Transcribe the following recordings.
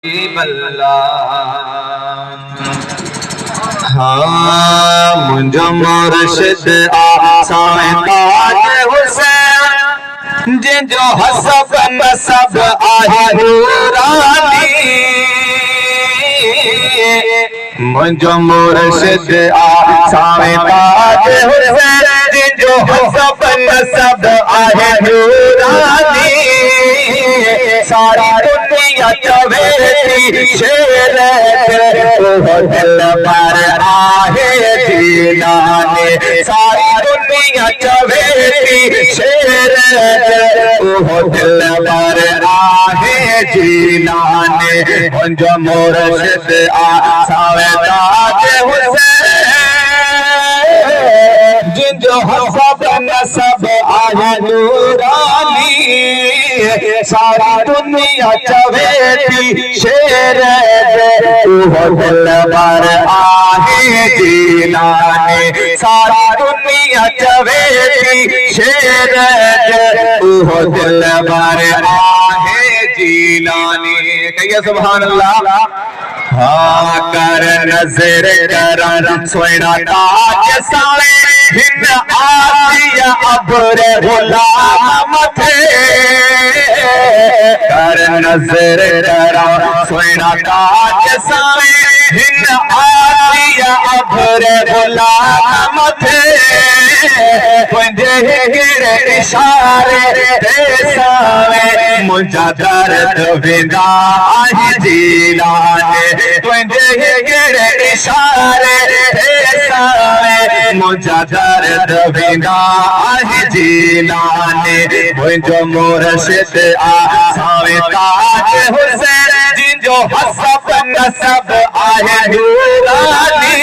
हाँ मुझो मुर्शिद आसाए ताज हुसैन जिंजो हसब नसब आहे नूरानी मुझो मुर्शिद आसाए ताज हुसैन जिंजो हसब नसब आहे नूरानी सारी दुनिया चवेती शेर दिल पर आहे जीलाने सारी दुनिया चवेती शेर दिल पर आहे जीलाने मुझो मुर्शिद आसाए ताज हुसैन जिंजो हसब नसब आहे नूरानी सारी दुनिया चवेती शेर दिल पर आहे जीलाने सारी दुनिया चवेती शेर दिल पर आहे जीलाने कहिए सुभान अल्लाह। हाँ कर नजर करन सोना ताज साले हिन आसिया अब्र गुलाम थे कर नजर करन सोना ताज साले हिन आसिया अब्र गुलाम थे तुझे गिरे इशारे दे सावे मुझा दर्द विदा आहे जीलाने तुझे गिरे इशारे दे सावे मुझा दर्द विदा आहे जीलाने मुझो मुर्शिद आसाए ताज हुसैन जिंजो हसब नसब आहे नूरानी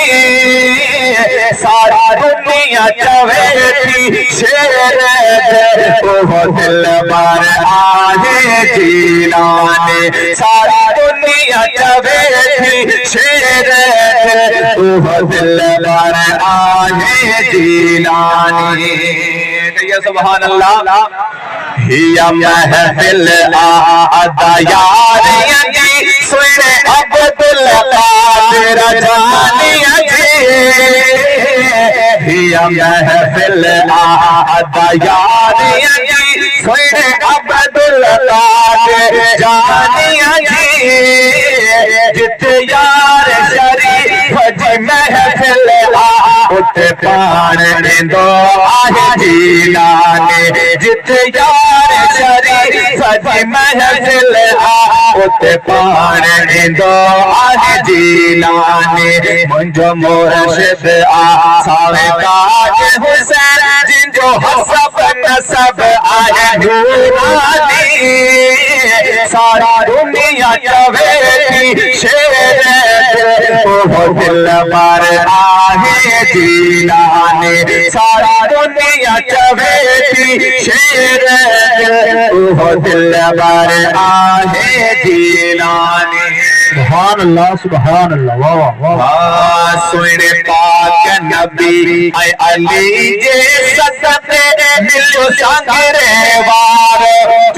सारी दुनिया चवेती शेर दिल पर आहे जीलाने सारी दुनिया चवेती शेर दिल पर आहे जीलाने कहिए सुभान अल्लाह। हिया महफिल आदा यारियां जी सुने अब्दुल कादिर जानियां जी हिया महफिल आदा यारियां जी सुने अब्दुल कादिर जानियां जी जित यार शरीफ जी महफिल उठ पाण ॾींदो आहे जीलाने जित यार शरीफ जी महफिल उठ पाण ॾींदो आहे जीलाने मुझो मुर्शिद आसाए ताज हुसैन जिंजो हसब नसब आहे नूरानी सारी दुनिया चवेती शेर दिल पर आहे जीलाने सारी दुनिया चवेती शेर दिल पर आहे जीलाने सुभान अल्लाह सुभान अल्लाह वाह वाह सुने पाक नबी ऐ अली जे सदके मिलो संगरे वार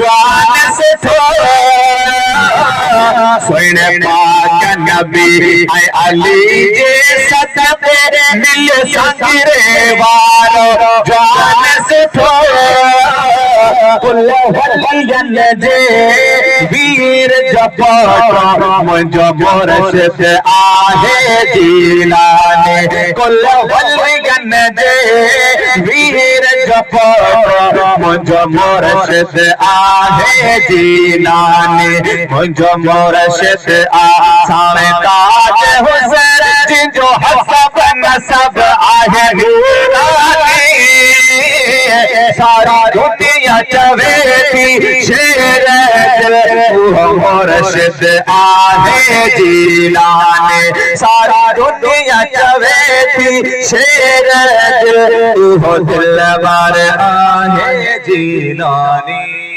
जान से सुने पाक नबी ऐ अली जे सदके मिलो संगरे वार जान से कुल वलियन जे वीर जपार मुझो मुर्शिद आहे जीलाने कुल वलियन जे वीर जपार मुझो मुर्शिद आहे जीलाने मुझो मुर्शिद आसाए ताज हुसैन जिंजो हसब नसब आहे नूरानी सारी दुनिया चवेती शेर मुर्शिद आहे जीलाने सारी दुनिया चवेती शेर दिल पर आहे जीलाने।